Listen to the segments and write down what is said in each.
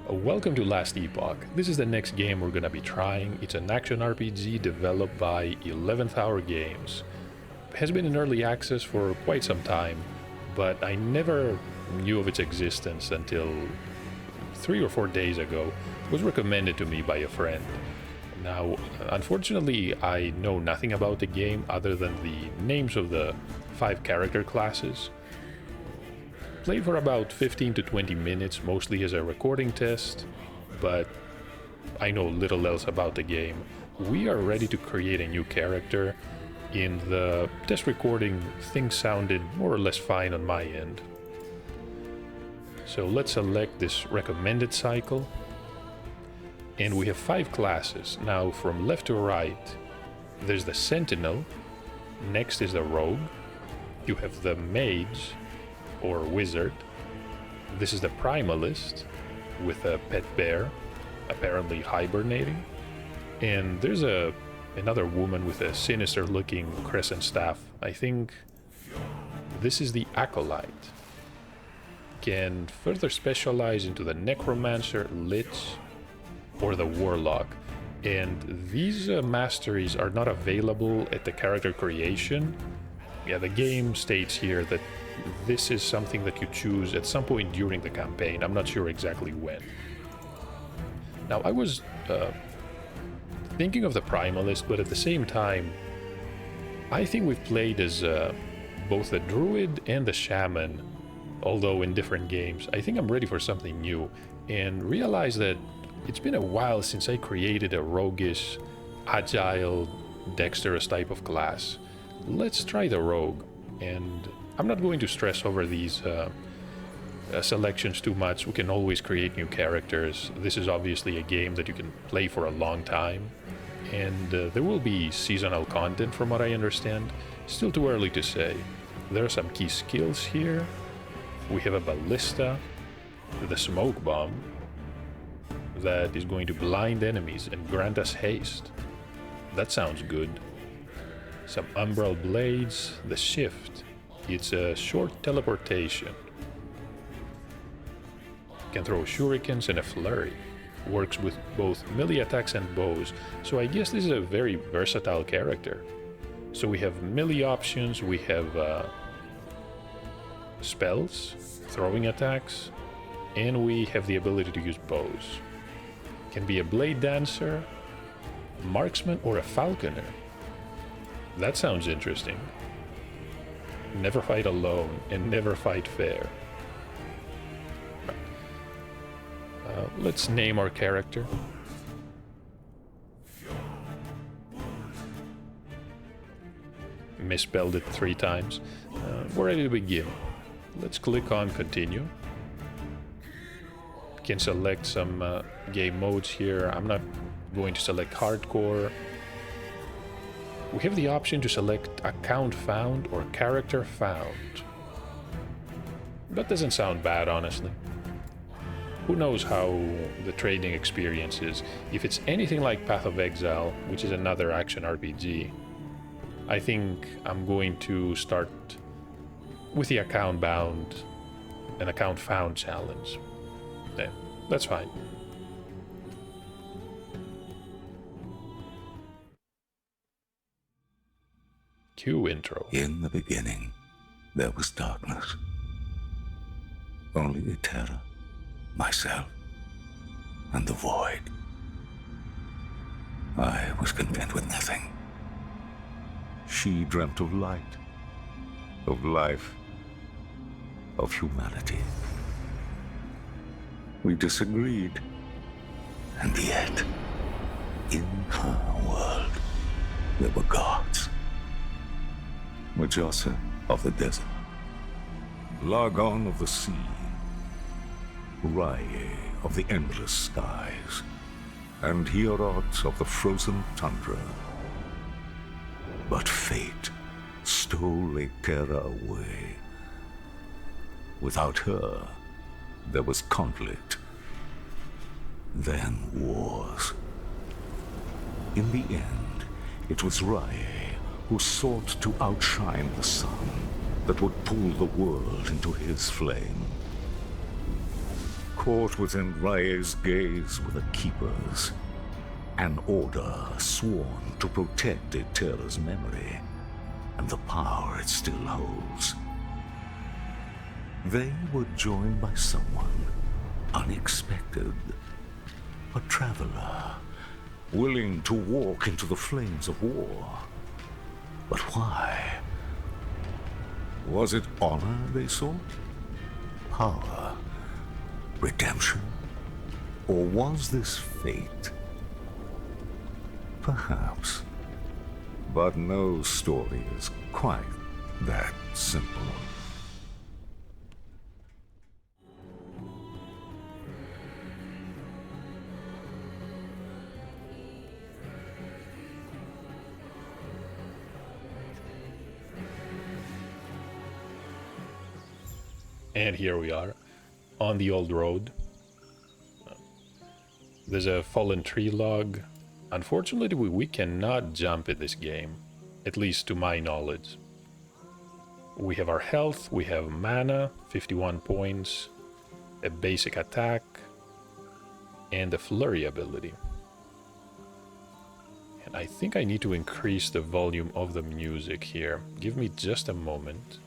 Welcome to Last Epoch. This is the next game we're gonna be trying. It's an action RPG developed by 11th Hour Games. It has been in early access for quite some time, but I never knew of its existence until 3 or 4 days ago. It was recommended to me by a friend. Now, unfortunately, I know nothing about the game other than the names of the 5 character classes. Played for about 15 to 20 minutes, mostly as a recording test, but I know little else about the game. We are ready to create a new character. In the test recording, things sounded more or less fine on my end. So let's select this recommended cycle. And we have 5 classes. Now from left to right, there's the Sentinel. Next is the Rogue. You have the Mage, or Wizard. This is the Primalist, with a pet bear, apparently hibernating. And there's another woman with a sinister looking crescent staff. I think this is the Acolyte. Can further specialize into the Necromancer, Lich, or the Warlock. And these masteries are not available at the character creation. Yeah, the game states here that this is something that you choose at some point during the campaign. I'm not sure exactly when. Now, I was thinking of the Primalist, but at the same time, I think we've played as both the Druid and the Shaman, although in different games. I think I'm ready for something new, and realize that it's been a while since I created a roguish, agile, dexterous type of class. Let's try the Rogue, and I'm not going to stress over these selections too much. We can always create new characters. This is obviously a game that you can play for a long time, and there will be seasonal content from what I understand. Still too early to say. There are some key skills here. We have a ballista, the smoke bomb, that is going to blind enemies and grant us haste. That sounds good. Some umbral blades, the shift. It's a short teleportation. Can throw shurikens and a flurry. Works with both melee attacks and bows, so I guess this is a very versatile character. So we have melee options, we have spells, throwing attacks, and we have the ability to use bows. Can be a blade dancer, marksman, or a falconer. That sounds interesting. Never fight alone and never fight fair. Let's name our character. Misspelled it 3 times. We're ready to begin. Let's click on continue. Can select some game modes here. I'm not going to select hardcore. We have the option to select account found or character found. That doesn't sound bad, honestly. Who knows how the trading experience is. If it's anything like Path of Exile, which is another action RPG, I think I'm going to start with the account bound and account found challenge. Yeah, that's fine. Cue intro. In the beginning, there was darkness. Only the terror, myself, and the void. I was content with nothing. She dreamt of light, of life, of humanity. We disagreed, and yet, in her world, there were gods. Mujasa of the desert, Lagon of the sea, Rye of the endless skies, and Hierot of the frozen tundra. But fate stole Ekera away. Without her, there was conflict, then wars. In the end, it was Rye who sought to outshine the sun that would pull the world into his flame. caught within Raye's gaze were the Keepers, an order sworn to protect Eterra's memory and the power it still holds. They were joined by someone unexpected, a traveler, willing to walk into the flames of war. But why? Was it honor they sought? Power? Redemption? Or was this fate? Perhaps. But no story is quite that simple. And here we are, on the old road. There's a fallen tree log. Unfortunately, we cannot jump in this game, at least to my knowledge. We have our health, we have mana, 51 points, a basic attack, and a flurry ability. And I think I need to increase the volume of the music here. Give me just a moment.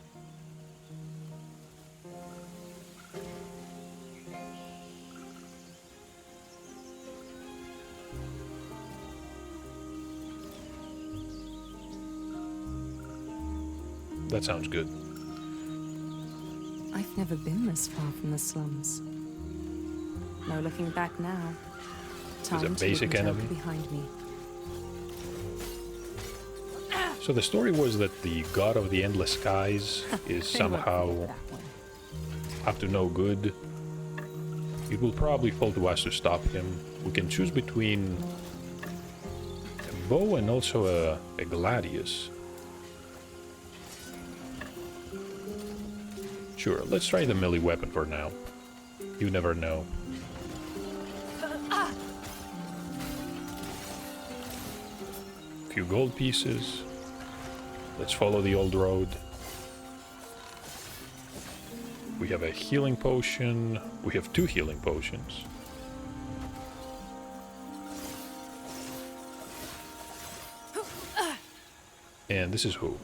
That sounds good. I've never been this far from the slums. No looking back now. There's a Time to basic look enemy. behind me. So the story was that the god of the endless skies is somehow up to no good. It will probably fall to us to stop him. We can choose between a bow and also a gladius. Sure, let's try the melee weapon for now. You never know. Few gold pieces. Let's follow the old road. We have a healing potion. We have 2 healing potions. And this is who?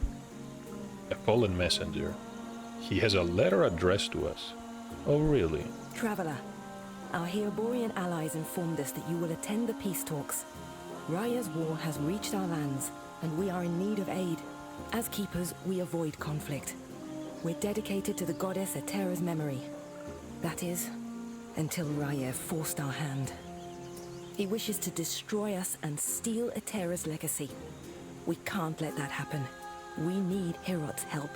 A fallen messenger. He has a letter addressed to us. Oh, really? Traveler, our Heoborian allies informed us that you will attend the peace talks. Raya's war has reached our lands, and we are in need of aid. As keepers, we avoid conflict. We're dedicated to the goddess Eterra's memory. That is, until Raya forced our hand. He wishes to destroy us and steal Eterra's legacy. We can't let that happen. We need Herot's help.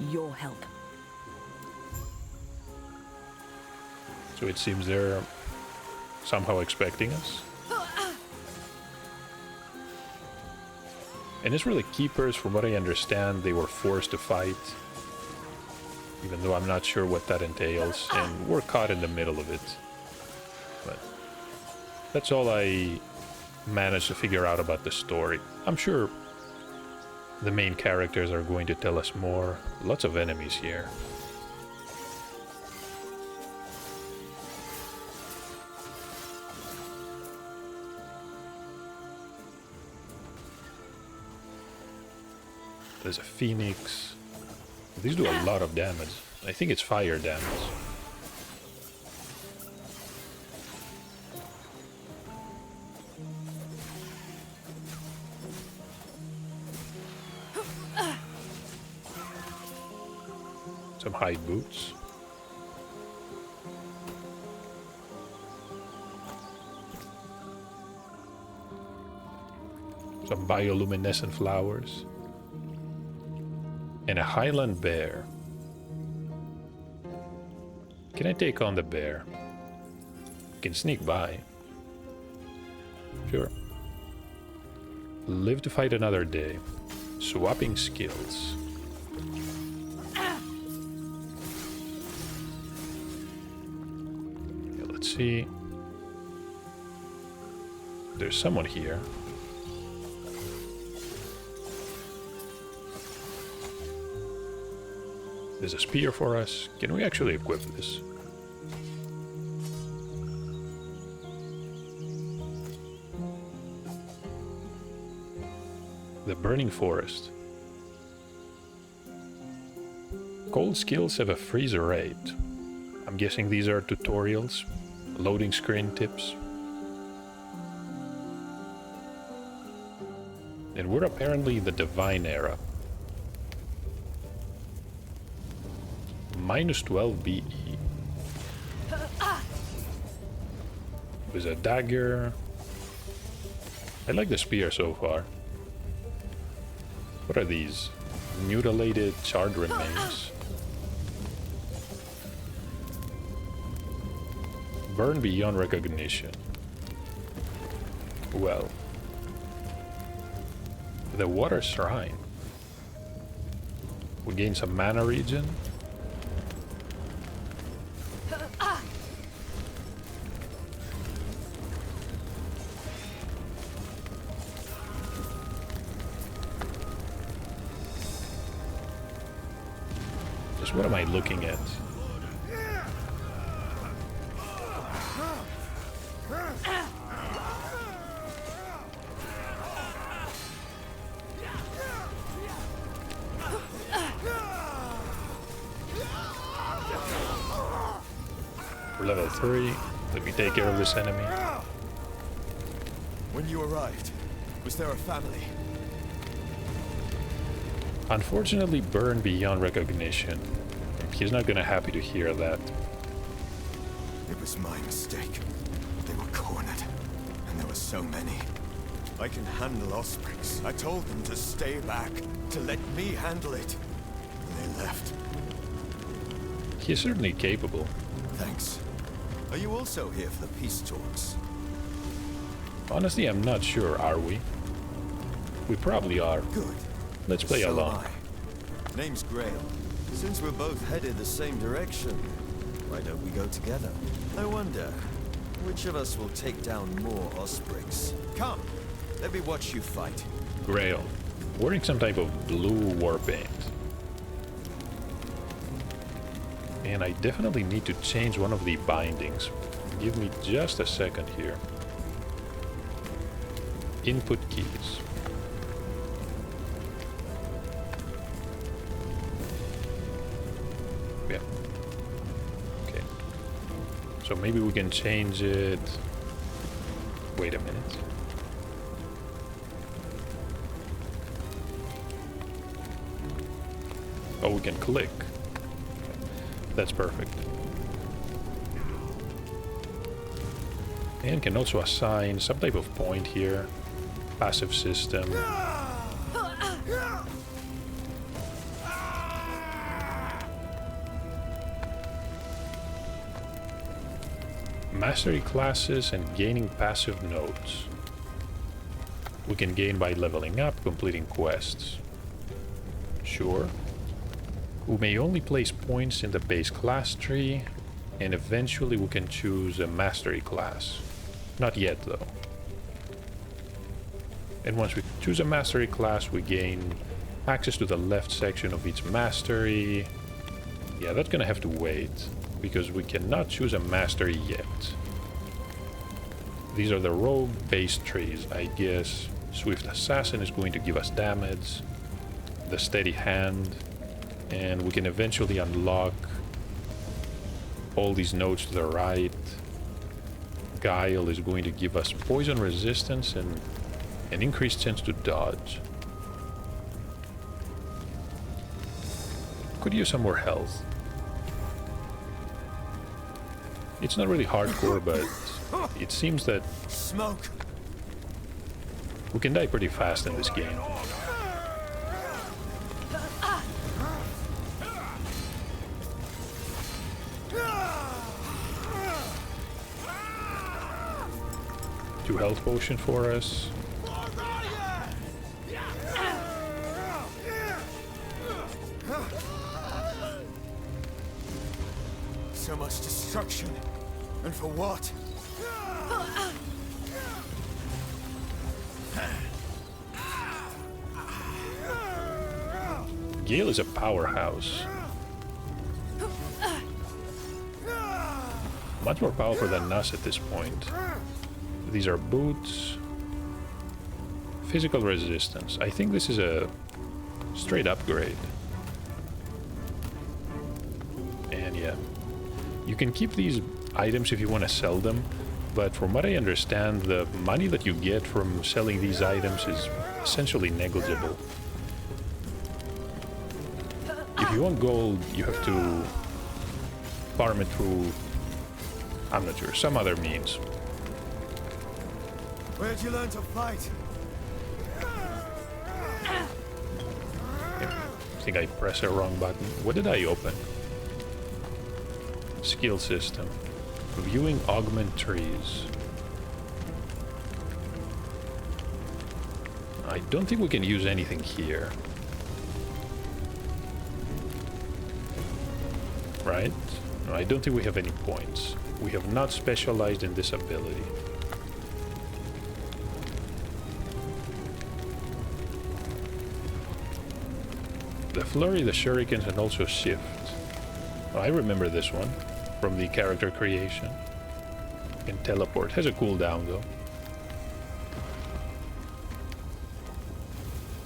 Your help. So it seems they're somehow expecting us. And it's really keepers, from what I understand, they were forced to fight. Even though I'm not sure what that entails, and we're caught in the middle of it. But that's all I managed to figure out about the story. I'm sure the main characters are going to tell us more. Lots of enemies here. There's a phoenix. These do a lot of damage. I think it's fire damage. Some high boots. Some bioluminescent flowers. And a Highland bear. Can I take on the bear? Can sneak by. Sure. Live to fight another day. Swapping skills. Okay, let's see. There's someone here. There's a spear for us. Can we actually equip this? The Burning Forest. Cold skills have a freezer rate. I'm guessing these are tutorials, loading screen tips. And we're apparently in the Divine Era. Minus 12 BE. There's a dagger. I like the spear so far. What are these? Mutilated, charred remains. Burn beyond recognition. Well. The Water Shrine. We gain some mana regen. Just what am I looking at? We're level 3. Let me take care of this enemy. When you arrived, was there a family? Unfortunately, burn beyond recognition. He's not gonna happy to hear that. It was my mistake. They were cornered, and there were so many. I can handle Ospreys. I told them to stay back, to let me handle it. And they left. He's certainly capable. Thanks. Are you also here for the peace talks? Honestly, I'm not sure, are we? We probably are. Good. Let's play So along. am I. Name's Grail. Since we're both headed the same direction, why don't we go together? I wonder, which of us will take down more Ospreys? Come, let me watch you fight. Grail. Wearing some type of blue war paint. And I definitely need to change one of the bindings. Give me just a second here. Input keys. Yeah. Okay. So maybe we can change it. Wait a minute. Oh, we can click. That's perfect. And can also assign some type of point here. Passive system. Mastery classes and gaining passive nodes. We can gain by leveling up, completing quests. Sure. We may only place points in the base class tree, and eventually we can choose a mastery class. Not yet though. And once we choose a mastery class, we gain access to the left section of each mastery. Yeah, that's gonna have to wait, because we cannot choose a mastery yet. These are the rogue base trees. I guess Swift Assassin is going to give us damage, the Steady Hand, and we can eventually unlock all these nodes to the right. Guile is going to give us poison resistance and an increased chance to dodge. Could use some more health. It's not really hardcore, but it seems that Smoke. we can die pretty fast in this game. Two health potion for us. So much destruction. And for what? Gale is a powerhouse. Much more powerful than us at this point. These are boots. Physical resistance. I think this is a straight upgrade. And yeah, you can keep these items if you want to sell them, but from what I understand, the money that you get from selling these items is essentially negligible. If you want gold, you have to farm it through, I'm not sure, some other means. Where'd you learn to fight? I think I pressed the wrong button. What did I open? Skill system. Viewing augment trees. I don't think we can use anything here. Right? No, I don't think we have any points. We have not specialized in this ability. The flurry, the shurikens, and also shift. Oh, I remember this one from the character creation. Can teleport. Has a cooldown though.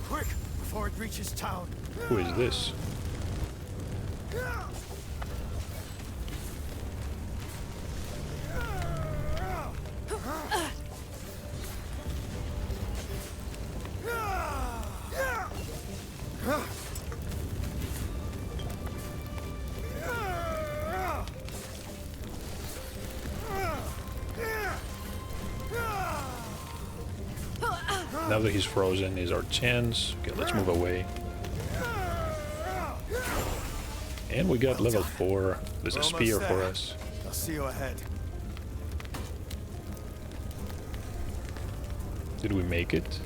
Quick, before it reaches town. Who is this? Now that he's frozen is our chance. Okay, let's move away. And we got level 4. There's a spear for us. I'll see you ahead. Did we make it?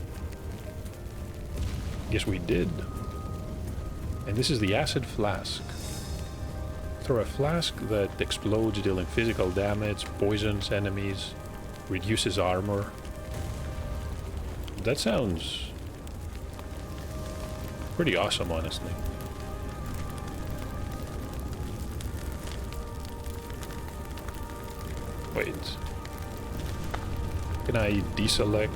Yes, we did. And this is the acid flask. Throw a flask that explodes, dealing physical damage, poisons enemies, reduces armor. That sounds pretty awesome, honestly. Wait. Can I deselect?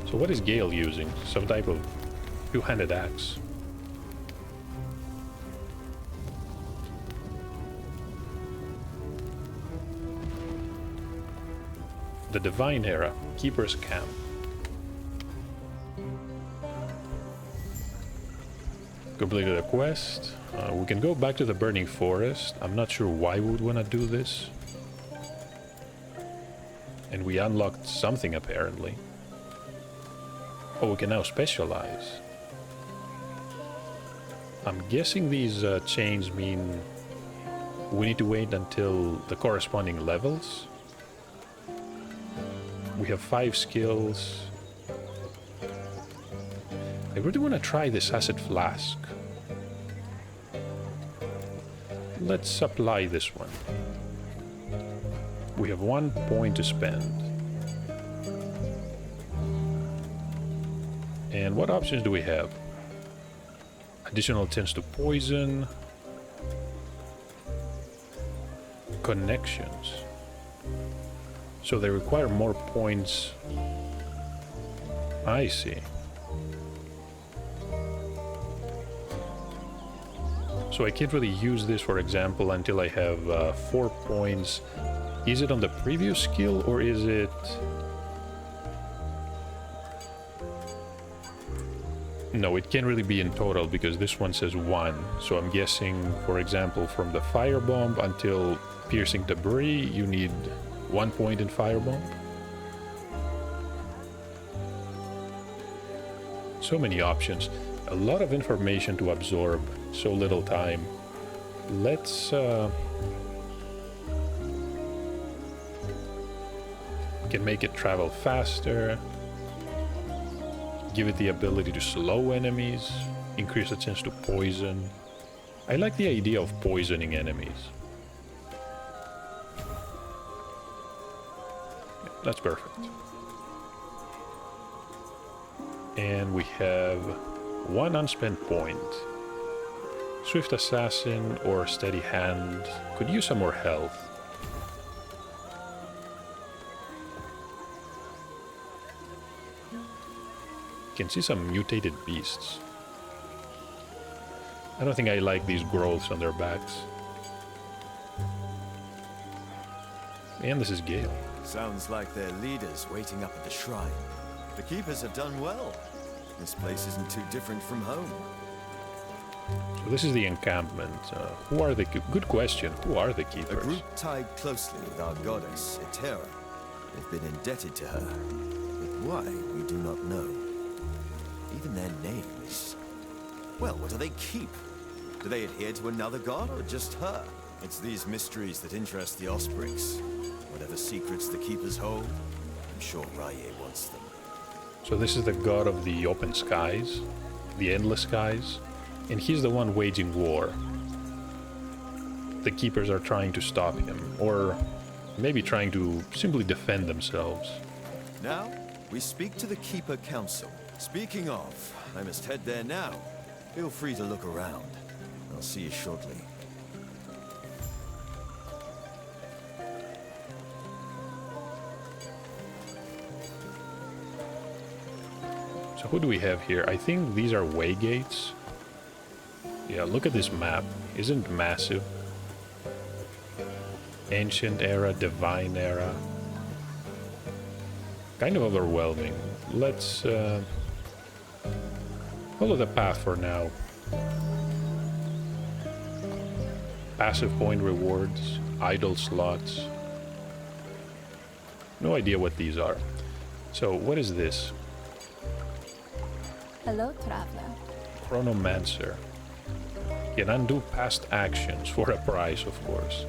So what is Gale using? Some type of two-handed axe. The Divine Era, Keeper's Camp. Completed a quest. We can go back to the Burning Forest. I'm not sure why we would want to do this. And we unlocked something apparently. Oh, we can now specialize. I'm guessing these chains mean we need to wait until the corresponding levels. We have 5 skills. I really want to try this acid flask. Let's apply this one. We have 1 point to spend. And what options do we have? Additional chance to poison. Connections. So they require more points. I see. So I can't really use this, for example, until I have 4 points. Is it on the previous skill or is it... No, it can't really be in total because this one says 1. So I'm guessing, for example, from the firebomb until piercing debris, you need 1 point in firebomb. So many options. A lot of information to absorb. So little time. Let's... can make it travel faster. Give it the ability to slow enemies. Increase the chance to poison. I like the idea of poisoning enemies. That's perfect. And we have 1 unspent point. Swift Assassin or Steady Hand. Could use some more health. You can see some mutated beasts. I don't think I like these growths on their backs. And this is Gale. Sounds like their leader's waiting up at the shrine. The keepers have done well. This place isn't too different from home. So this is the encampment. Who are the... Good question. Who are the A keepers? group tied closely with our goddess, Etera. They've been indebted to her. But why, we do not know. Even their names. Well, what do they keep? Do they adhere to another god or just her? It's these mysteries that interest the Ospreys. Whatever secrets the keepers hold, I'm sure Rye wants them. So this is the god of the open skies, the endless skies, and he's the one waging war. The keepers are trying to stop him, or maybe trying to simply defend themselves. Now, we speak to the Keeper Council. Speaking of, I must head there now. Feel free to look around. I'll see you shortly. So who do we have here? I think these are way gates. Yeah, look at this map. Isn't it massive? Ancient era, divine era. Kind of overwhelming. Let's follow the path for now. Passive point rewards, idle slots. No idea what these are. So what is this? Hello, traveler. Chronomancer. Can undo past actions for a price, of course.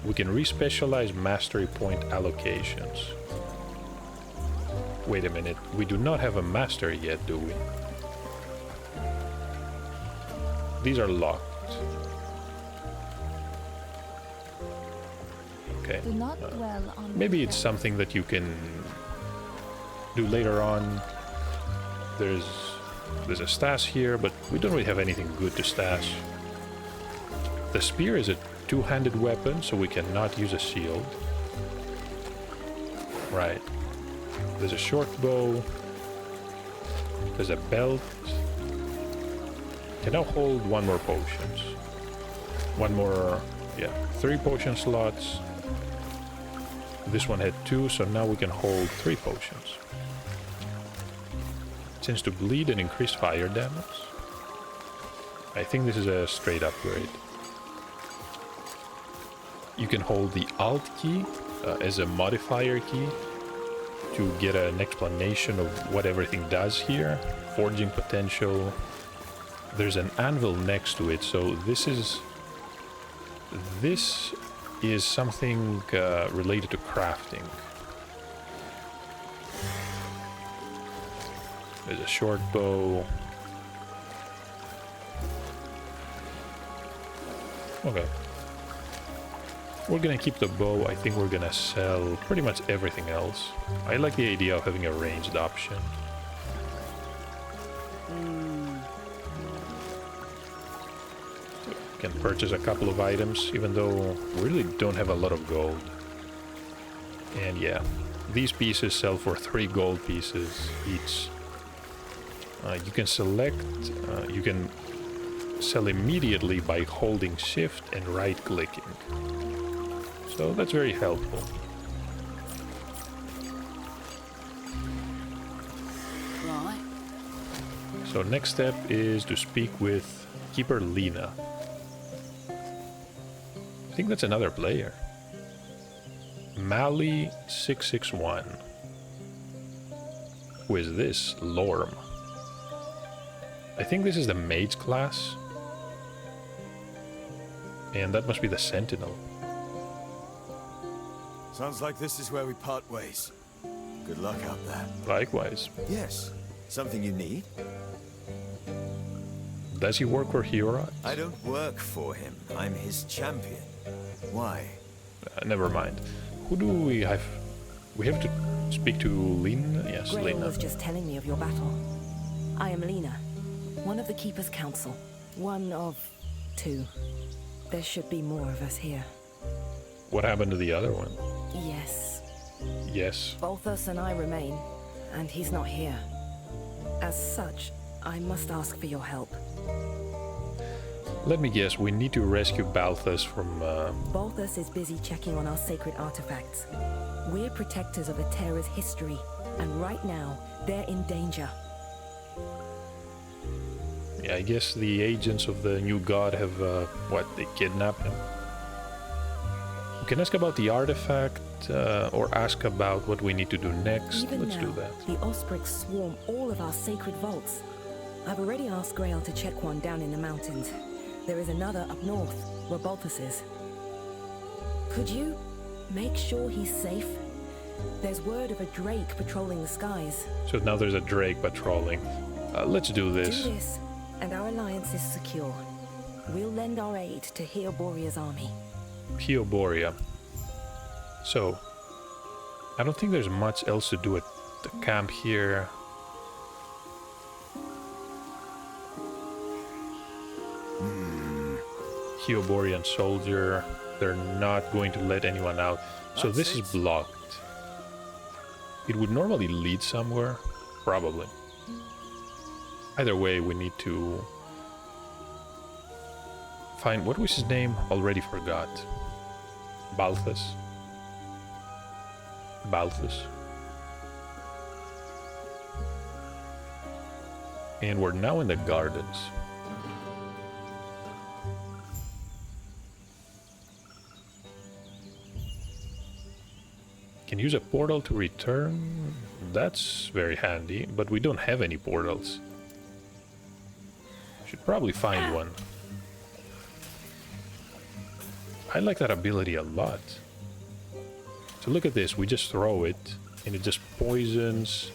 We can respecialize mastery point allocations. Wait a minute, we do not have a master yet, do we? These are locked. Okay. Do not dwell on Maybe the it's past. something that you can do later on. There's a stash here, but we don't really have anything good to stash. The spear is a two-handed weapon, so we cannot use a shield. Right. There's a short bow. There's a belt. Can now hold one more potions. One more, yeah, 3 potion slots. This one had 2, so now we can hold 3 potions. Chance to bleed and increased fire damage. I think this is a straight upgrade. You can hold the Alt key as a modifier key to get an explanation of what everything does here. Forging potential. There's an anvil next to it, so this is something related to crafting. There's a short bow. Okay. We're gonna keep the bow. I think we're gonna sell pretty much everything else. I like the idea of having a ranged option. Can purchase a couple of items, even though we really don't have a lot of gold. And yeah, these pieces sell for 3 gold pieces each. You can select, you can sell immediately by holding shift and right clicking. So that's very helpful. Right. So next step is to speak with Keeper Lena. I think that's another player. Mali 661. Who is this? Lorm. I think this is the mage class. And that must be the sentinel. Sounds like this is where we part ways. Good luck out there. Likewise. Yes. Something you need? Does he work for Hero? I don't work for him. I'm his champion. Why? Never mind. Who do we have? We have to speak to Lena? Yes, Grail Lena. was just telling me of your battle. I am Lena, one of the Keeper's Council, one of two. There should be more of us here. What happened to the other one? Yes, Yes. Balthus and I remain, and he's not here. As such, I must ask for your help. Let me guess, we need to rescue Balthus from... Balthus is busy checking on our sacred artifacts. We're protectors of the Terror's history, and right now, they're in danger. Yeah, I guess the agents of the new god have, they kidnapped him? We can ask about the artifact, or ask about what we need to do next. Even Let's now, do that. the Ospreys swarm all of our sacred vaults. I've already asked Grail to check one down in the mountains. There is another up north, where Balthus is. Could you make sure he's safe? There's word of a drake patrolling the skies. So now there's a drake patrolling. Let's do this. Do this, and our alliance is secure. We'll lend our aid to Heoboria's army. Heoboria. So, I don't think there's much else to do at the camp here. Heoborian soldier. They're not going to let anyone out. So this is blocked. It would normally lead somewhere. Probably. Either way, we need to find... What was his name? Already forgot. Balthus. Balthus. And we're now in the gardens. Can use a portal to return. That's very handy, but we don't have any portals. Should probably find one. I like that ability a lot. So look at this, we just throw it and it just poisons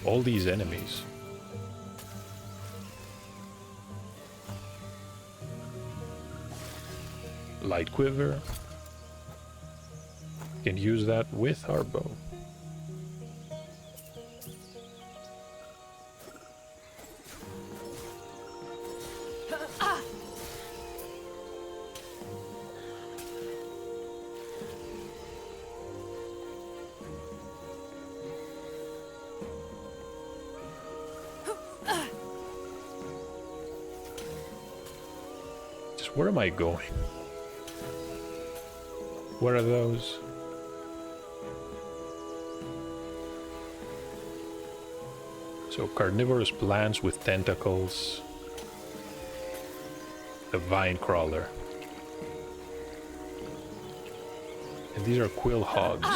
all these enemies. Light quiver. Can use that with our bow. Just where am I going? What are those? So carnivorous plants with tentacles. The vine crawler. And these are quill hogs.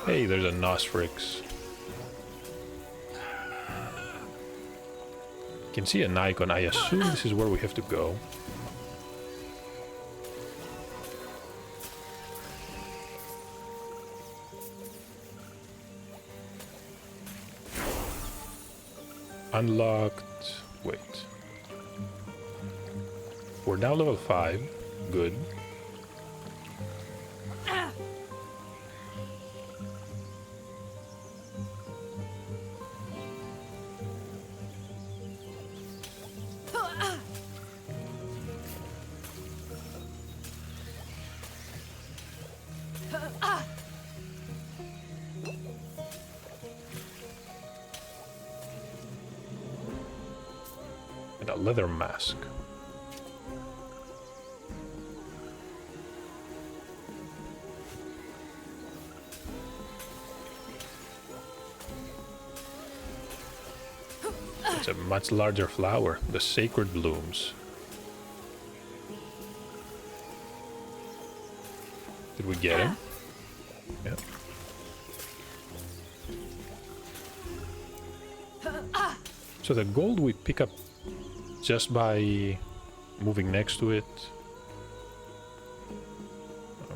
Hey, there's a Nosfrix. You can see an icon. I assume this is where we have to go. Unlocked. Wait. We're now level 5. Good. And a leather mask. It's a much larger flower, the sacred blooms. Did we get him? Yeah. So the gold we pick up just by moving next to it.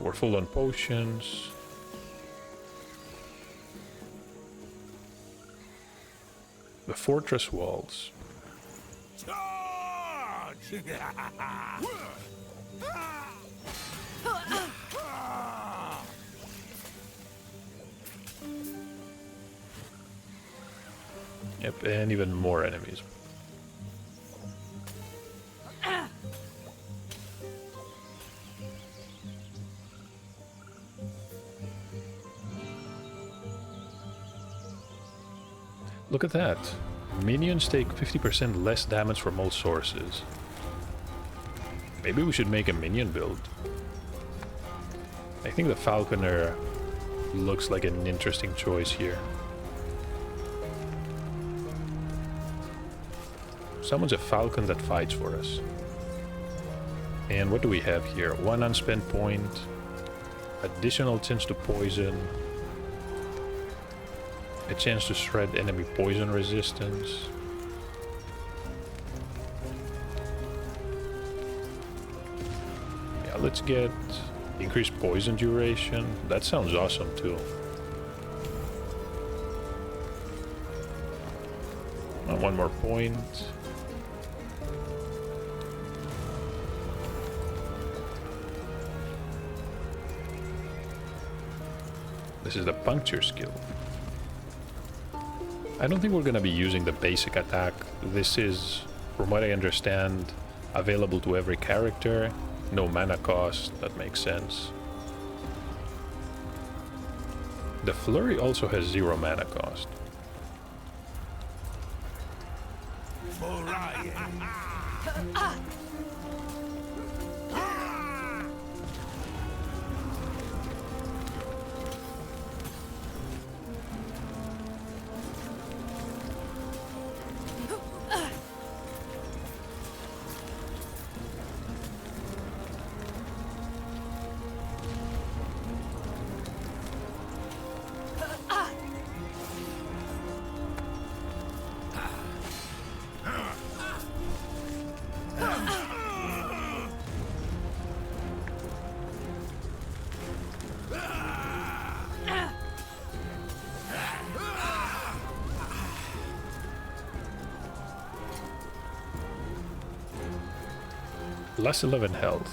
We're full on potions. The fortress walls. Charge! Yep, and even more enemies. Look at that. Minions take 50% less damage from all sources. Maybe we should make a minion build. I think the Falconer looks like an interesting choice here. Summons a falcon that fights for us. And what do we have here? 1 unspent point, additional chance to poison, a chance to shred enemy poison resistance. Yeah, let's get increased poison duration. That sounds awesome too. One more point. This is the puncture skill. I don't think we're gonna be using the basic attack. This is, from what I understand, available to every character. No mana cost, that makes sense. The flurry also has 0 mana cost. Plus 11 health.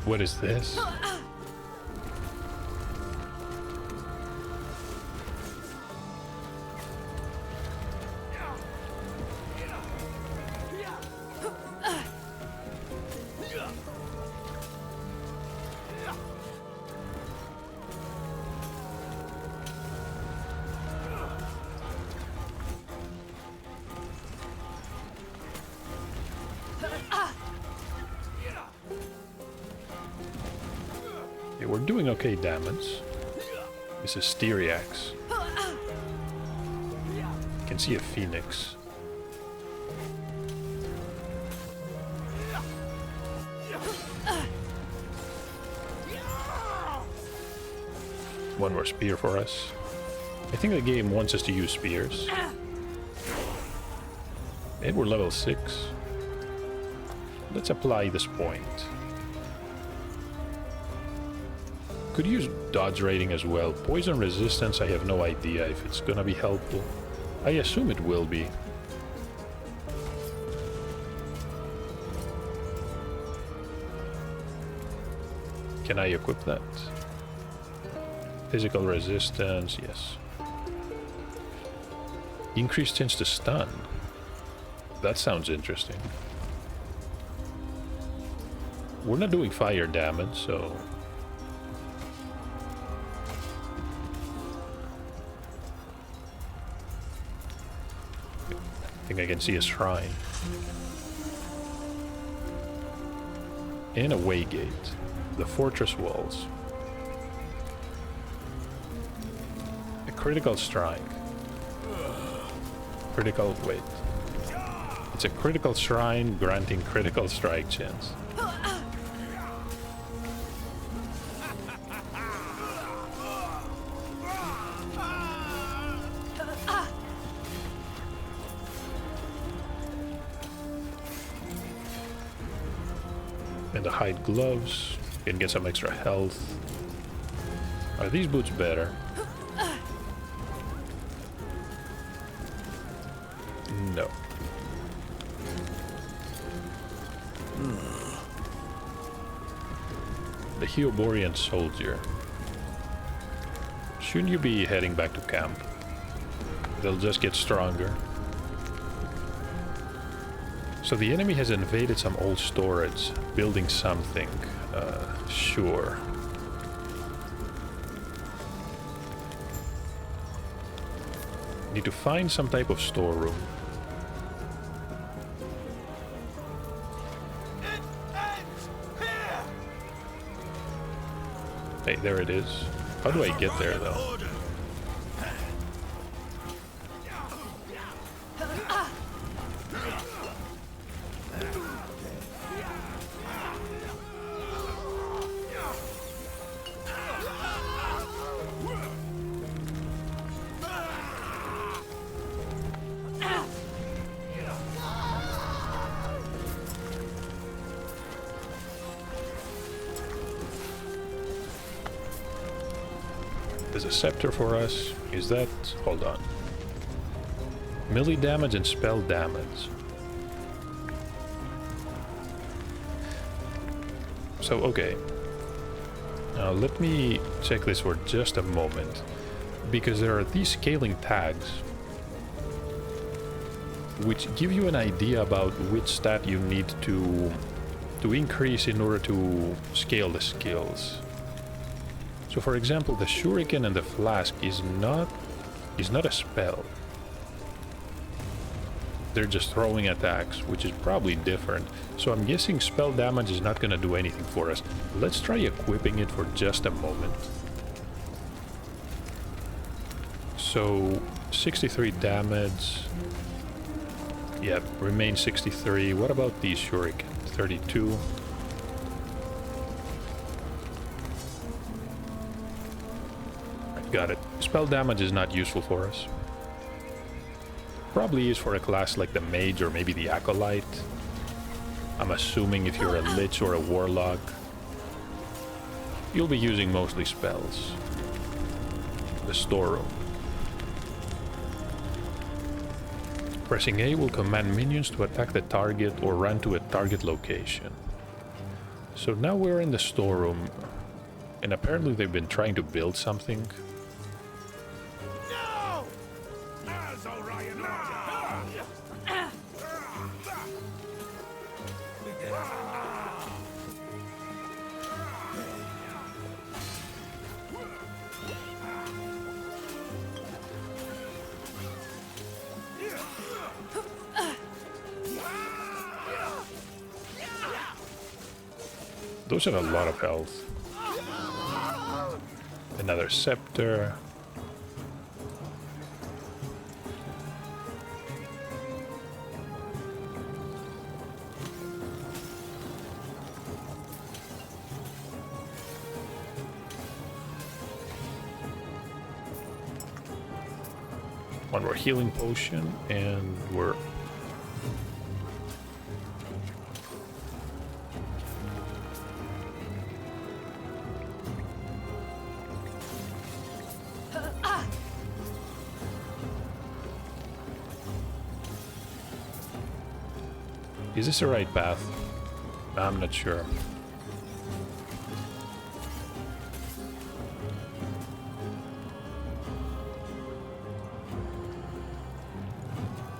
What is this? We're doing okay damage. This is Styriax. You can see a phoenix. One more spear for us. I think the game wants us to use spears. And we're level 6. Let's apply this point. Could use dodge rating as well. Poison resistance, I have no idea if it's gonna be helpful. I assume it will be. Can I equip that? Physical resistance, yes. Increased chance to stun. That sounds interesting. We're not doing fire damage, so... I think I can see a shrine. And a waygate. The fortress walls. A critical strike. Critical... wait. It's a critical shrine granting critical strike chance. And the hide gloves. You can get some extra health. Are these boots better? No. The Hyoborian soldier. Shouldn't you be heading back to camp? They'll just get stronger. So the enemy has invaded some old storage, building something. Sure. Need to find some type of storeroom. It ends here. Hey, there it is. How do I get there, though? There's a scepter for us. Is that... hold on. Melee damage and spell damage. So, okay. Now, let me check this for just a moment. Because there are these scaling tags which give you an idea about which stat you need to increase in order to scale the skills. So for example, the shuriken and the flask is not a spell. They're just throwing attacks, which is probably different. So I'm guessing spell damage is not going to do anything for us. Let's try equipping it for just a moment. So 63 damage. Yep, remain 63. What about these shuriken? 32. Got it. Spell damage is not useful for us. Probably is for a class like the mage or maybe the acolyte. I'm assuming if you're a lich or a warlock, you'll be using mostly spells. The storeroom. Pressing A will command minions to attack the target or run to a target location. So now we're in the storeroom, and apparently they've been trying to build something. Those have a lot of health. Another scepter. One more healing potion, and we're... Is this the right path? I'm not sure.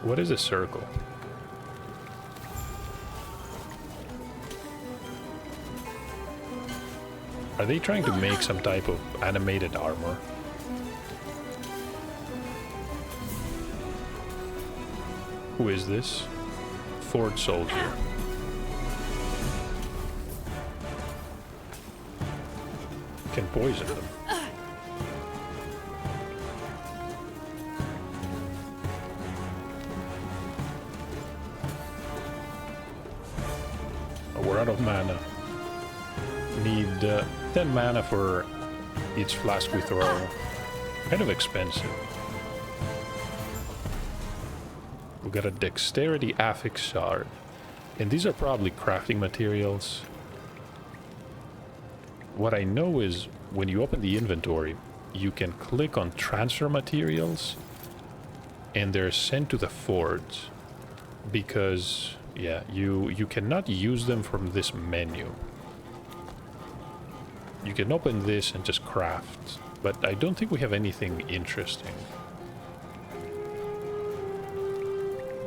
What is a circle? Are they trying to make some type of animated armor? Who is this? Ford soldier. Can poison them. Oh, we're out of mana. Need 10 mana for each flask we throw. Kind of expensive. We got a dexterity affix shard. And these are probably crafting materials. What I know is when you open the inventory, you can click on transfer materials and they're sent to the forge. Because, yeah, you cannot use them from this menu. You can open this and just craft, but I don't think we have anything interesting.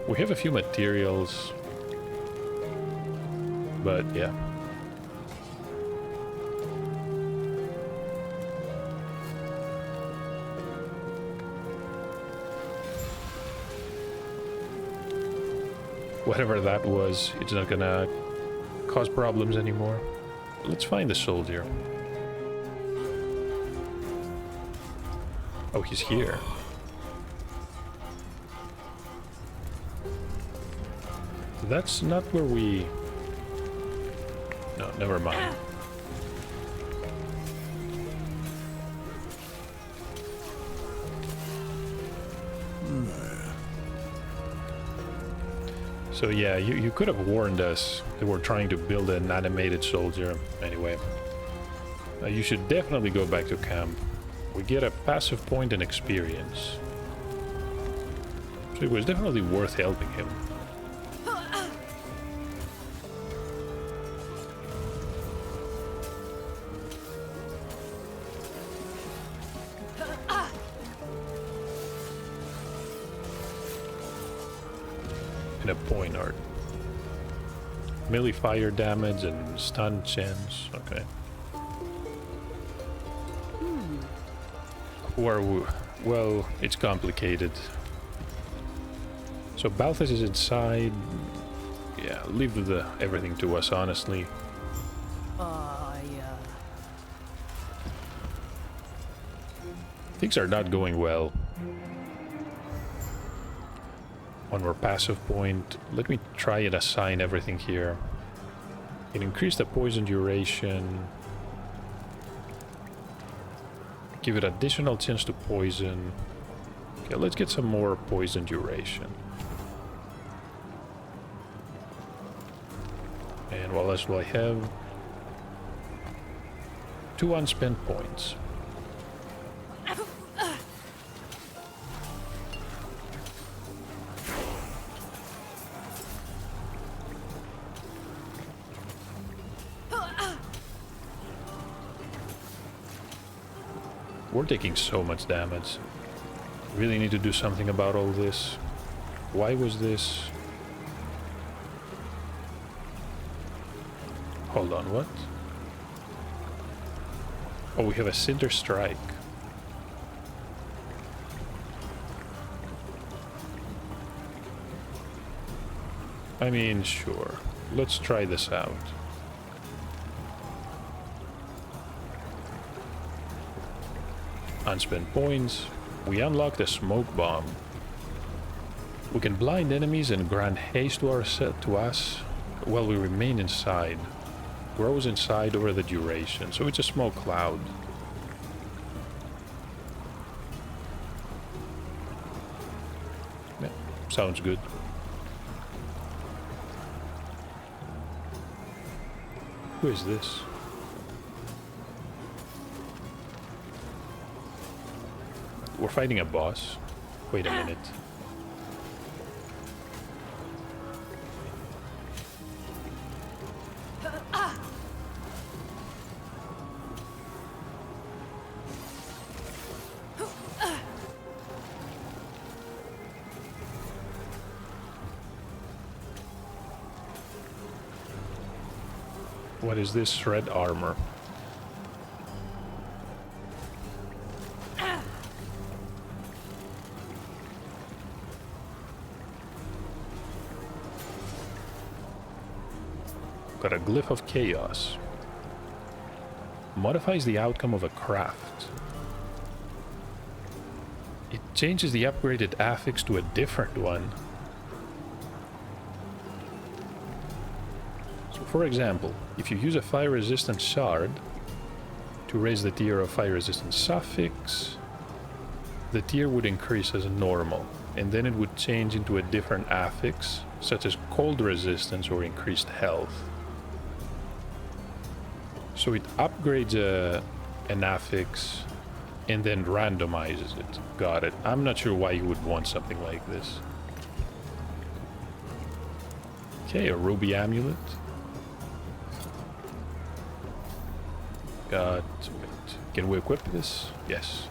We have a few materials. But yeah. Whatever that was, it's not gonna cause problems anymore. Let's find the soldier. Oh, he's here. That's not where we... No, never mind. So yeah, you could have warned us that we're trying to build an animated soldier. Anyway, you should definitely go back to camp. We get a passive point and experience. So it was definitely worth helping him. And a point art. Melee fire damage and stun chance. Okay. Who are we? Well, it's complicated. So Balthus is inside. Yeah, leave everything to us, honestly. Things are not going well. One more passive point. Let me try and assign everything here. It increased the poison duration. Give it additional chance to poison. Okay, let's get some more poison duration. And what else do I have? 2 unspent points. We're taking so much damage. Really need to do something about all this. Why was this? Hold on, what? Oh, we have a Cinder Strike. I mean, sure. Let's try this out. Unspent points. We unlock the smoke bomb. We can blind enemies and grant haste to us while we remain inside. Grows inside over the duration, so it's a smoke cloud. Yeah, sounds good. Who is this? We're fighting a boss. Wait a minute. What is this shred armor? Got a glyph of chaos. Modifies the outcome of a craft. It changes the upgraded affix to a different one. So for example, if you use a fire resistant shard to raise the tier of fire resistant suffix, the tier would increase as normal, and then it would change into a different affix, such as cold resistance or increased health. So it upgrades an affix and then randomizes it. Got it. I'm not sure why you would want something like this. Okay, a ruby amulet. Got... Wait, can we equip this? Yes.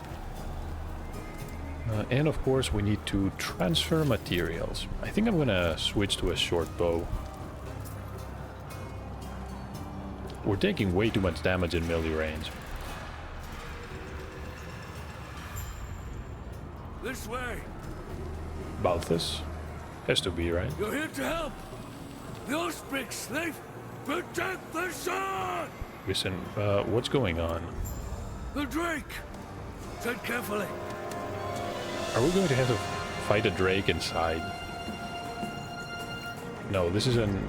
And of course we need to transfer materials. I think I'm gonna switch to a short bow. We're taking way too much damage in melee range. This way. Balthus? Has to be, right? You're here to help. The Osprix, they protect the shard. Listen, what's going on? The Drake. Tread carefully. Are we going to have to fight a Drake inside? No, this is an...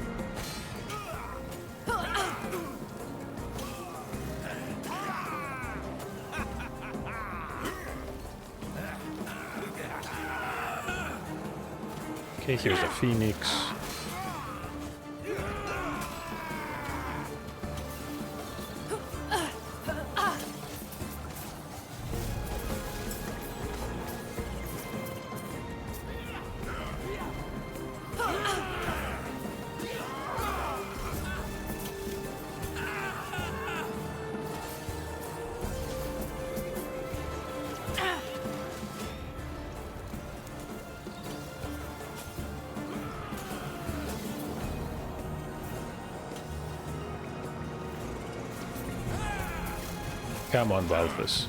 Okay, here's a Phoenix. Come on, Balthus.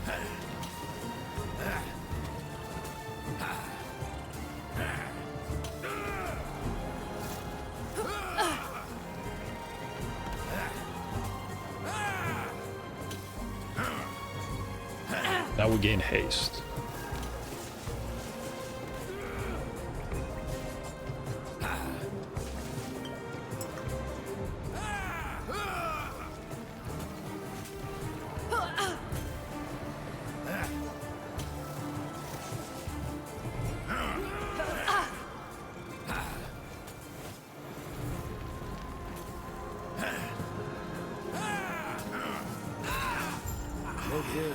Now we gain haste. No, dear.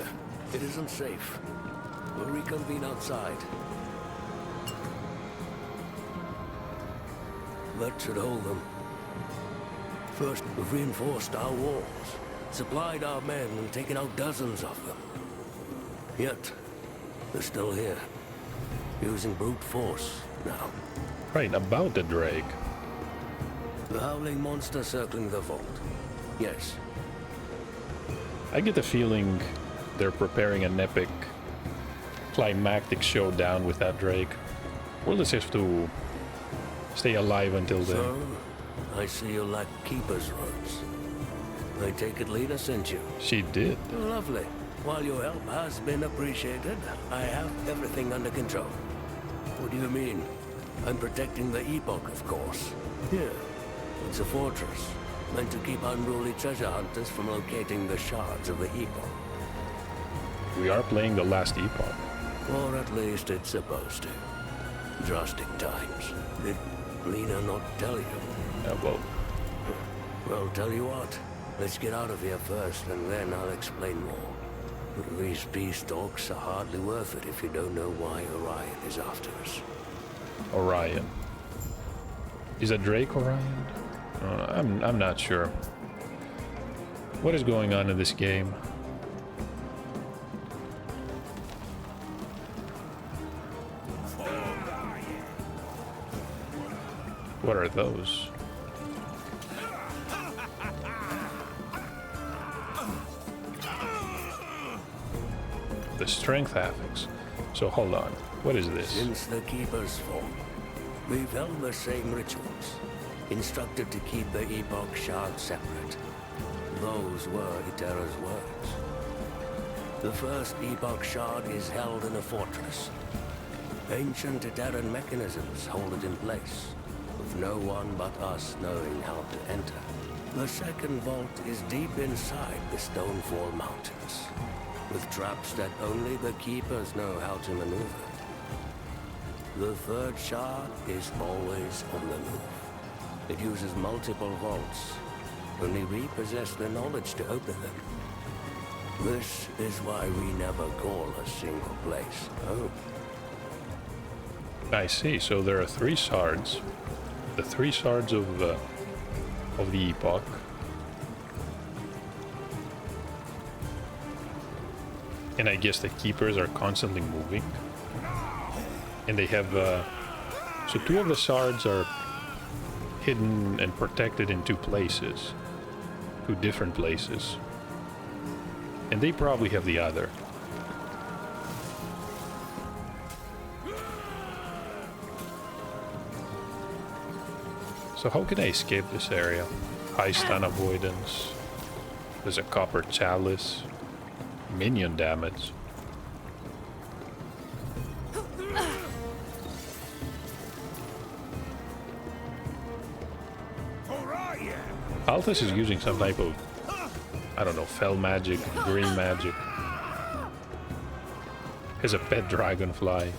It isn't safe. We'll reconvene outside. That should hold them. First, we've reinforced our walls, supplied our men, and taken out dozens of them. Yet, they're still here, using brute force now. Right, about the Drake. The howling monster circling the vault. Yes. I get the feeling they're preparing an epic climactic showdown with that Drake. We'll just have to stay alive until then. So, I see you lack keeper's robes. I take it Lena sent you. She did. Lovely. While your help has been appreciated, I have everything under control. What do you mean? I'm protecting the Epoch, of course. Here, it's a fortress, meant to keep unruly treasure hunters from locating the shards of the Epoch. We are playing the last Epoch. Or at least it's supposed to. Drastic times. Did Lena not tell you? Well, tell you what. Let's get out of here first, and then I'll explain more. These peace talks are hardly worth it if you don't know why Orion is after us. Orion. Is that Drake Orion? I'm not sure. What is going on in this game? What are those? The strength affix. So hold on. What is this? Since the Keeper's fall, we've held the same rituals, instructed to keep the Epoch shard separate. Those were Itera's words. The first Epoch shard is held in a fortress. Ancient Iteran mechanisms hold it in place, with no one but us knowing how to enter. The second vault is deep inside the Stonefall Mountains, with traps that only the Keepers know how to maneuver. The third shard is always on the move. It uses multiple vaults. Only we possess the knowledge to open them. This is why we never call a single place home. I see. So there are 3 shards. The 3 shards of the Epoch. And I guess the Keepers are constantly moving. And they have... so 2 of the shards are hidden and protected in 2 places. to different places. And they probably have the other. So how can I escape this area? High stun avoidance. There's a copper chalice. Minion damage. Althus is using some type of, I don't know, fell magic, green magic. Has a pet dragonfly.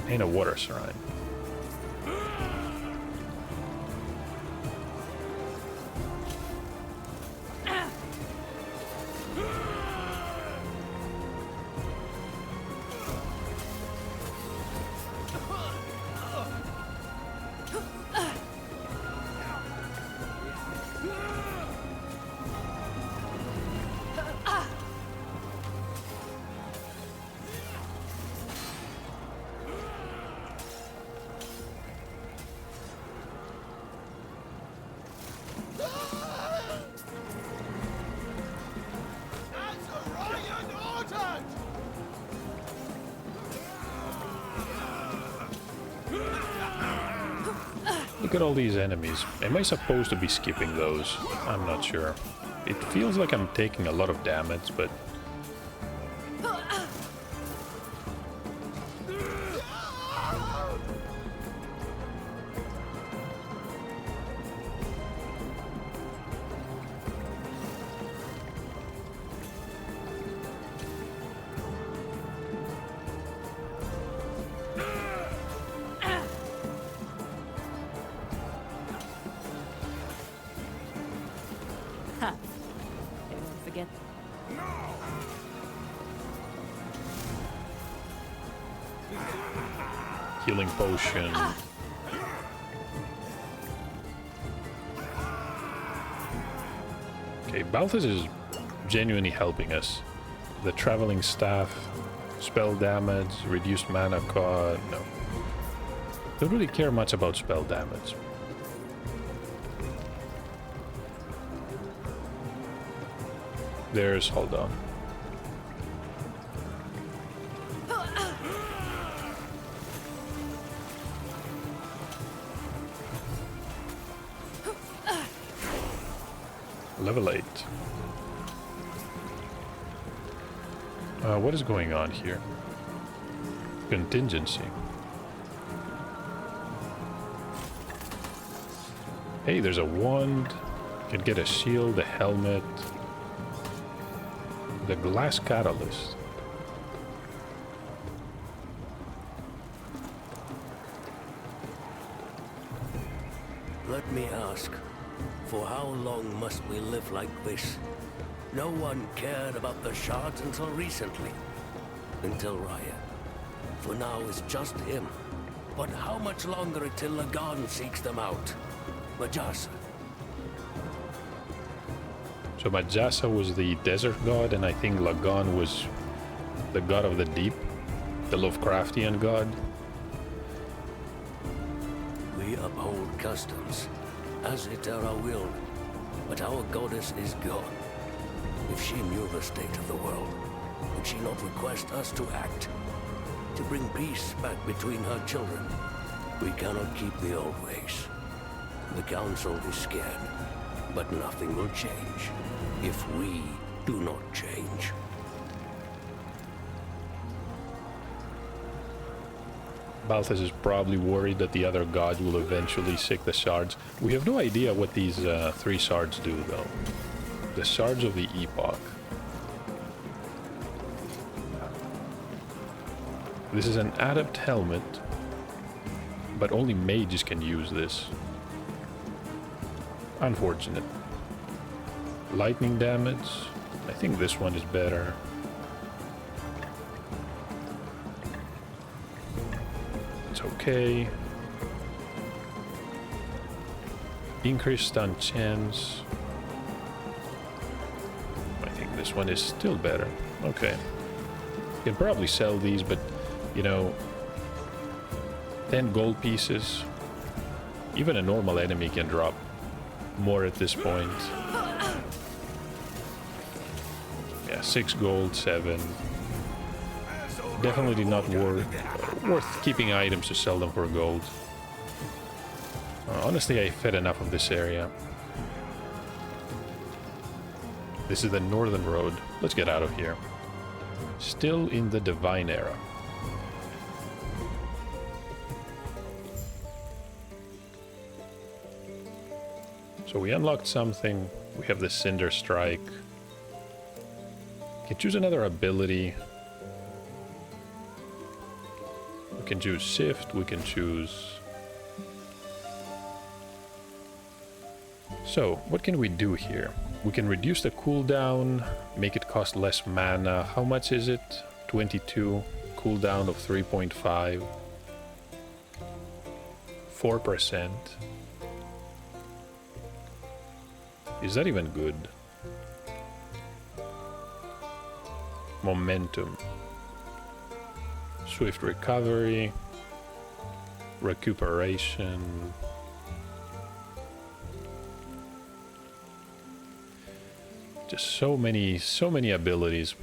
And a water shrine. Look at all these enemies. Am I supposed to be skipping those? I'm not sure. It feels like I'm taking a lot of damage, but... Forget. Healing potion. Okay, Balthus is genuinely helping us. The traveling staff, spell damage, reduced mana cost. No. Don't really care much about spell damage. There's, hold on. Level 8. What is going on here? Contingency. Hey, there's a wand. You can get a shield, a helmet. The glass catalyst. Let me ask, for how long must we live like this? No one cared about the shards until recently. Until Raya. For now it's just him. But how much longer until Lagan seeks them out? Majasa. So Majasa was the desert god, and I think Lagan was the god of the deep, the Lovecraftian god. We uphold customs, as Itera willed, but our goddess is gone. If she knew the state of the world, would she not request us to act? To bring peace back between her children? We cannot keep the old ways. The council is scared, but nothing will change if we do not change. Balthus is probably worried that the other gods will eventually seek the shards. We have no idea what these 3 shards do, though. The shards of the Epoch. This is an adept helmet, but only mages can use this. Unfortunate. Lightning damage. I think this one is better. It's okay. Increased stun chance. I think this one is still better. Okay. Can probably sell these, but, you know, 10 gold pieces. Even a normal enemy can drop more at this point. Yeah, 6 gold, 7. Definitely not worth keeping items to sell them for gold. Honestly, I fed enough of this area. This is the northern road. Let's get out of here. Still in the Divine Era. So we unlocked something. We have the Cinder Strike. We can choose another ability. We can choose Shift. We can choose... So, what can we do here? We can reduce the cooldown, make it cost less mana. How much is it? 22. Cooldown of 3.5. 4%. Is that even good? Momentum. Swift recovery. Recuperation. Just so many abilities.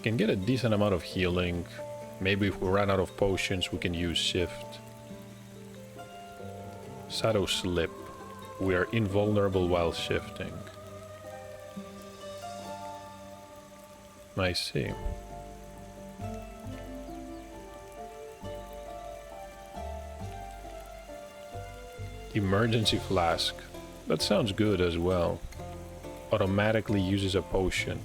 Can get a decent amount of healing. Maybe if we run out of potions, we can use Shift. Shadow Slip. We are invulnerable while shifting. I see. Emergency Flask. That sounds good as well. Automatically uses a potion.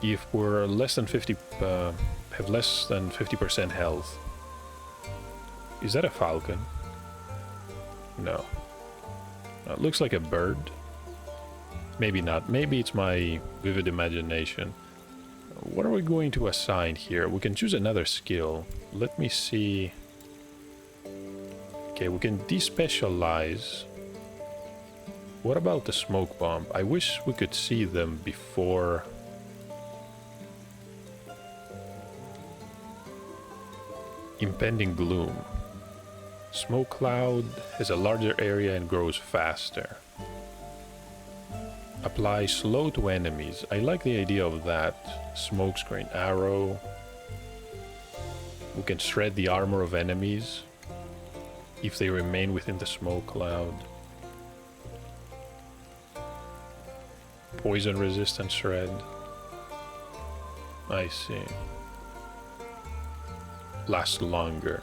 If we're less than 50, have less than 50% health. Is that a falcon? No. It looks like a bird. Maybe not. Maybe it's my vivid imagination. What are we going to assign here? We can choose another skill. Let me see. Okay, we can despecialize. What about the smoke bomb? I wish we could see them before. Impending gloom. Smoke cloud has a larger area and grows faster. Apply slow to enemies. I like the idea of that. Smokescreen arrow. We can shred the armor of enemies if they remain within the smoke cloud. Poison resistant shred. I see. Lasts longer.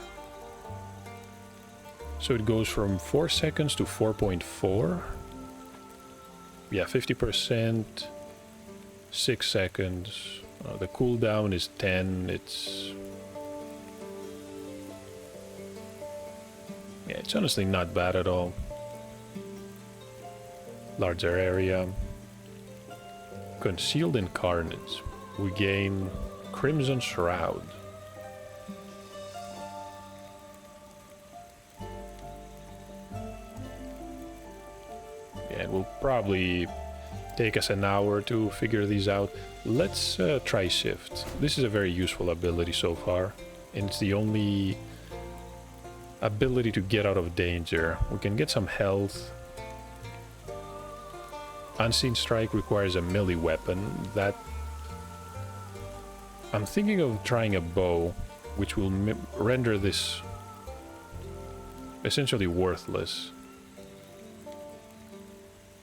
So it goes from 4 seconds to 4.4. Yeah, 50%, 6 seconds. The cooldown is 10. It's honestly not bad at all. Larger area. Concealed in Carnage. We gain Crimson Shroud. Yeah, it will probably take us an hour to figure these out. Let's try Shift. This is a very useful ability so far, and it's the only ability to get out of danger. We can get some health. Unseen Strike requires a melee weapon. That I'm thinking of trying a bow, which will render this essentially worthless.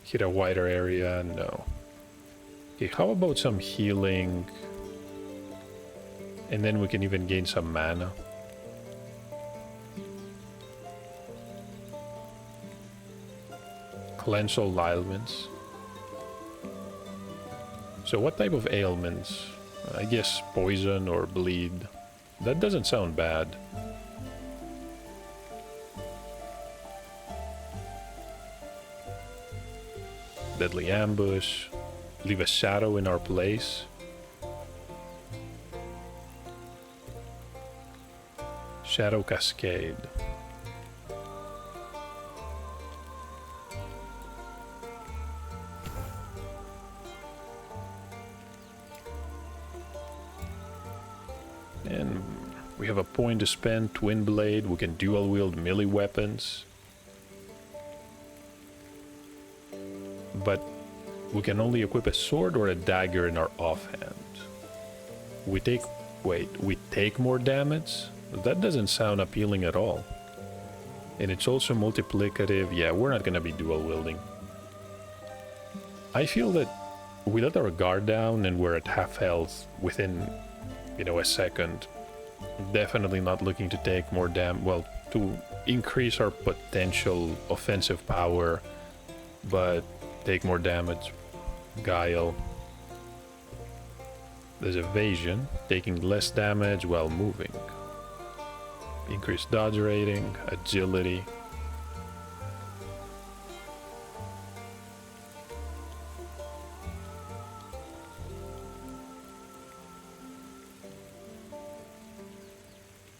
Hit a wider area? No. Okay, how about some healing? And then we can even gain some mana. Cleanse all ailments. So what type of ailments? I guess poison or bleed. That doesn't sound bad. Deadly ambush. Leave a shadow in our place. Shadow cascade. point to spend. Twin blade. We can dual wield melee weapons. But we can only equip a sword or a dagger in our offhand. We take... Wait, we take more damage? That doesn't sound appealing at all. And it's also multiplicative. Yeah, we're not gonna be dual wielding. I feel that we let our guard down and we're at half health within, you know, a second. Definitely not looking to take more damage. Well, to increase our potential offensive power, but take more damage. Guile. There's evasion, taking less damage while moving. Increased dodge rating, agility.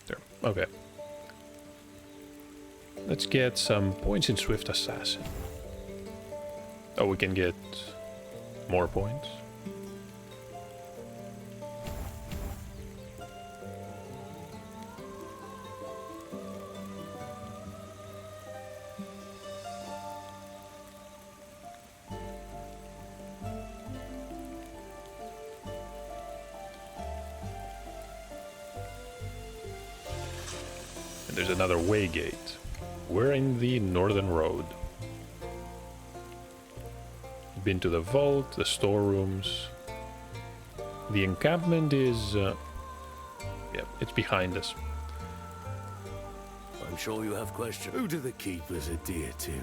There, okay. Let's get some points in Swift Assassin. Oh, we can get more points. There's another way gate. We're in the Northern Road. Been to the vault, the storerooms. The encampment is... yeah, it's behind us. I'm sure you have questions. Who do the keepers adhere to?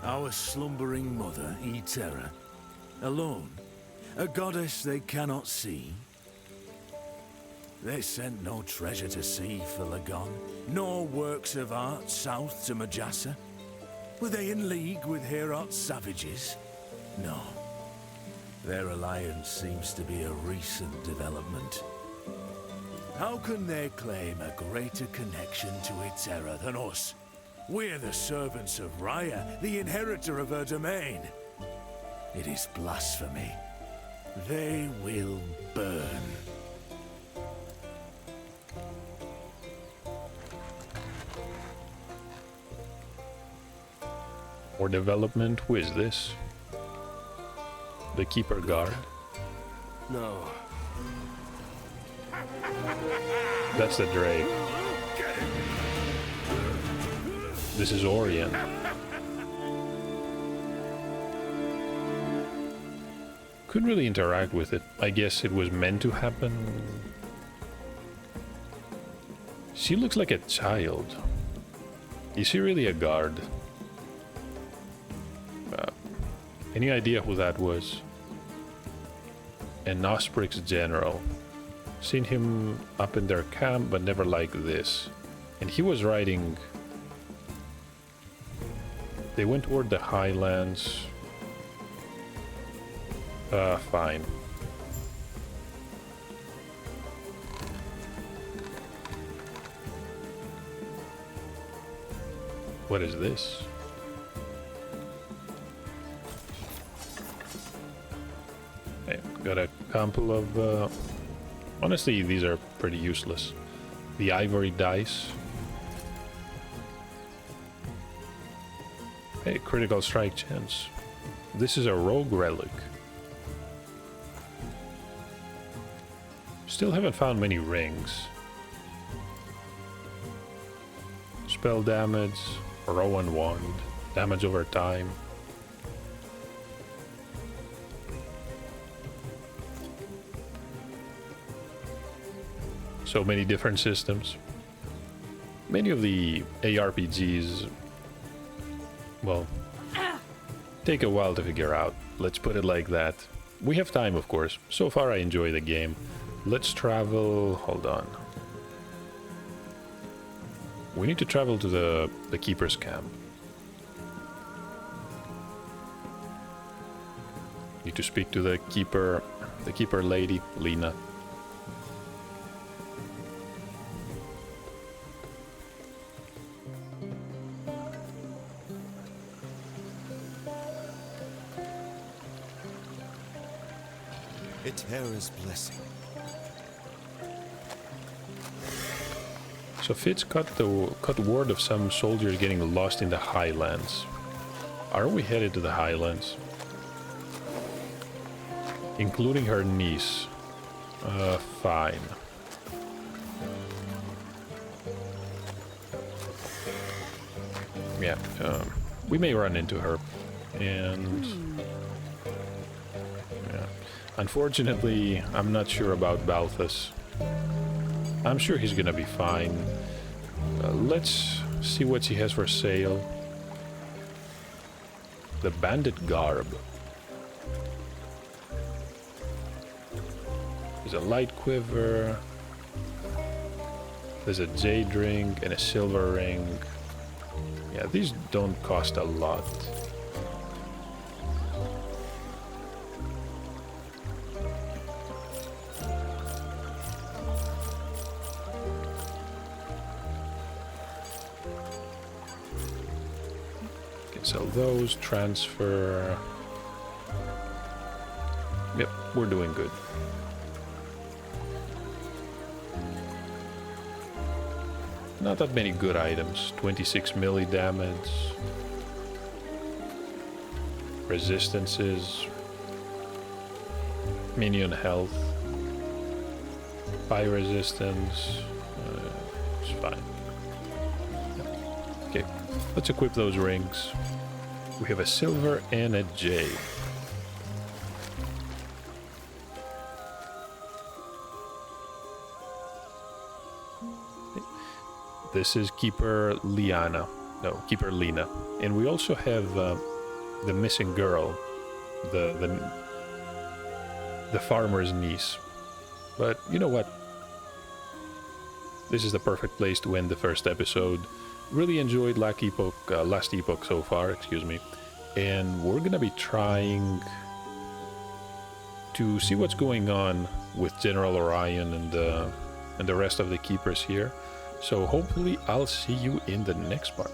Our slumbering mother, Terra? Alone? A goddess they cannot see? They sent no treasure to sea for Lagon, nor works of art south to Majasa. Were they in league with Heorot's savages? No. Their alliance seems to be a recent development. How can they claim a greater connection to Terra than us? We're the servants of Raya, the inheritor of her domain. It is blasphemy. They will burn. More development. Who is this? The Keeper Guard. No. That's the Drake. This is Orient. Couldn't really interact with it. I guess it was meant to happen. She looks like a child. Is she really a guard? Any idea who that was? An Osprix general. Seen him up in their camp, but never like this. And he was riding... They went toward the highlands. Fine. What is this? Okay, got a couple of... honestly, these are pretty useless. The ivory dice. Hey, critical strike chance. This is a rogue relic. Still haven't found many rings. Spell damage, Rowan wand, damage over time. So many different systems. Many of the ARPGs, well, take a while to figure out. Let's put it like that. We have time, of course. So far, I enjoy the game. Let's travel... Hold on. We need to travel to the Keeper's camp. Need to speak to the Keeper lady, Lena. Terra's blessing. So Fitz caught word of some soldiers getting lost in the Highlands. Are we headed to the Highlands? Including her niece. Fine. Yeah, we may run into her. And... yeah. Unfortunately, I'm not sure about Balthus. I'm sure he's gonna be fine. Let's see what he has for sale. The bandit garb. There's a light quiver. There's a jade ring and a silver ring. Yeah, these don't cost a lot. Can sell those, transfer. Yep, we're doing good. Not that many good items. 26 melee damage. Resistances. Minion health. Fire resistance. It's fine. Okay, let's equip those rings. We have a silver and a jade. This is Keeper Liana. No, Keeper Lena. And we also have the missing girl. The farmer's niece. But you know what? This is the perfect place to end the first episode. Really enjoyed last Epoch so far, excuse me. And we're gonna be trying to see what's going on with General Orion and the rest of the keepers here. So hopefully I'll see you in the next part.